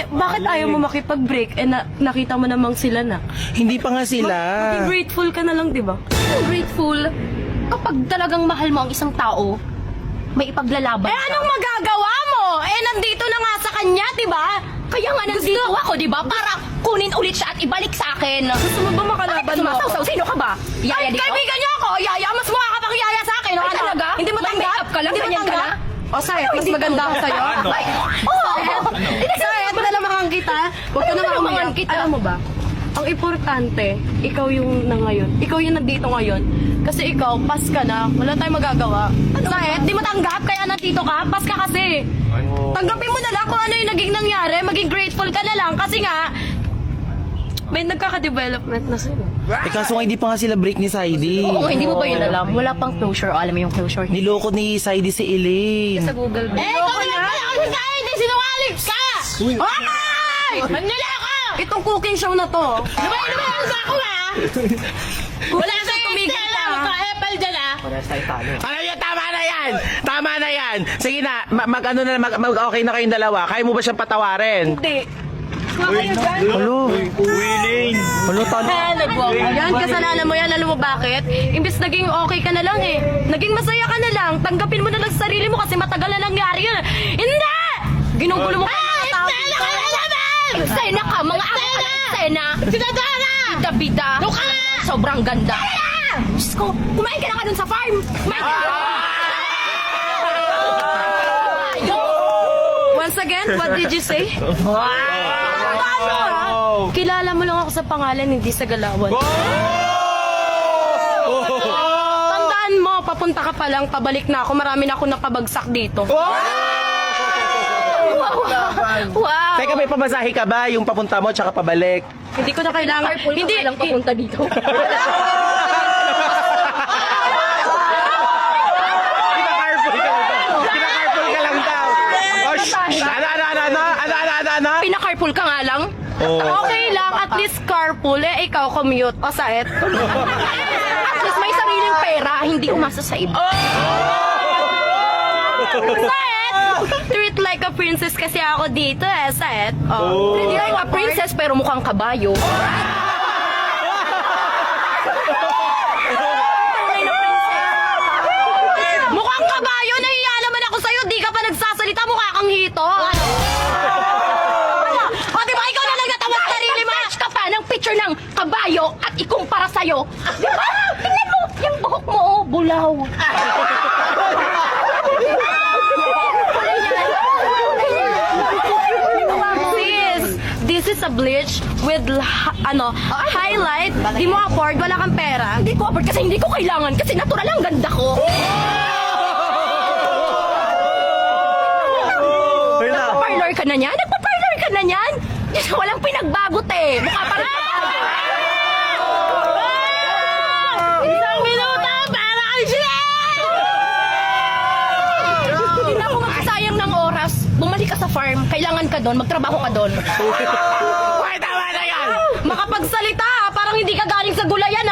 Bakit ayaw mo makipag-break? Nakita mo namang sila na. Hindi pa nga sila. Maging grateful ka na lang, di ba? Grateful kapag talagang mahal mo ang isang tao, may ipaglalaban ka. Anong magagawa mo? Nandito na nga sa kanya, di ba? Kaya nga nandito ako, di ba? Para kunin ulit siya at ibalik sa akin. Gusto mo ba makalaban mo ako? Sino ka ba? Yaya dito? Kaibigan niyo ako! Yaya! Mas mukha ka pang yaya sa akin! Ay, talaga? Hindi mo May tanggap? make-up ka lang? Hindi mo Ganyan ka tanggap? na? O, Sayet, mas maganda ako sa'yo. Sayet, malamahan kita. Huwag ka na Malamahan umiyak. kita. Alam mo ba? Ang importante, ikaw yung na ngayon. Ikaw yung nandito ngayon. Kasi ikaw, pas ka na. Wala tayong magagawa. Sayet, di mo tanggap kaya nandito ka? Pas ka kasi. Tanggapin mo na lang kung ano yung naging nangyari. Maging grateful ka na lang. Kasi nga, may nagkaka-development na sila. Kaso nga hindi pa nga sila break ni Saidi. Oo, hindi mo ba yun alam? Wala pang closure. O, alam mo yung closure? Niloko ni Saidi si Elaine. Sa Google. Ikaw na pala kasi hindi sinungaling ka! Ay! Manilako! Itong cooking show na to. Lumay sa ako ha! Wala sa tumigil ka. Apple dyan ha! Ano yun? Tama na yan! Tama na yan! Sige na, okay na kayong dalawa. Kaya mo ba siyang patawarin? Hindi. Kakayo dyan. Halo. Halo, talo. Yan, kasalanan mo yan. Alam mo bakit? Imbis naging okay ka na lang eh. Naging masaya ka na lang. Tanggapin mo na lang sa sarili mo kasi matagal na nangyari yun. Hindi! Ginugulo mo pa yung mga tao. Eksena ka, mga ako ka ng eksena. Sinadara! Bida-bida. Luka! Sobrang ganda. Diyos ko, kumain ka na nga dun sa farm. Kumain ka na. Once again, what did you say? Kilala mo lang ako sa pangalan, hindi sa galawan. Tandaan mo, papunta ka pa lang, pabalik na ako. Marami na ako nakabagsak dito. Wow. Teka, may pamasahe ka ba? Yung papunta mo tsaka pabalik? Hindi ko na kailangan. Hindi lang papunta dito. Pinakarpool ka lang daw. Pinakarpool ka lang daw. Ano? Pinacarpool ka nga lang. Okay lang, at least carpool. Ikaw commute. O saet. At least may sariling pera, hindi umasa sa iba. Saet! Treat like a princess kasi ako dito saet. Hindi like a princess pero mukhang kabayo. Mukhang kabayo, nahiya naman ako sa'yo. Di ka pa nagsasalita, mukha kang hito. O, di ba ikaw na lang natawa sa sarili mo? Match ka pa ng picture ng kabayo at ikumpara sa'yo. Di ba? Tingnan mo, yung buhok mo, oh, bulaw. Sis, this is a bleach with highlight. Di mo afford, wala kang pera. Hindi ko afford kasi hindi ko kailangan kasi natural ang ganda ko. Nagpa-parlor ka na niyan? Nagpa-parlor ka na niyan? Yes, walang pinagbago te. Mukha pa rin. Isang minuto para kay sila! Hindi na ako magsasayang ng oras. Bumalik ka sa farm. Kailangan ka doon. Magtrabaho ka doon. Tama na yan! Makapagsalita, parang hindi ka galing sa gulayan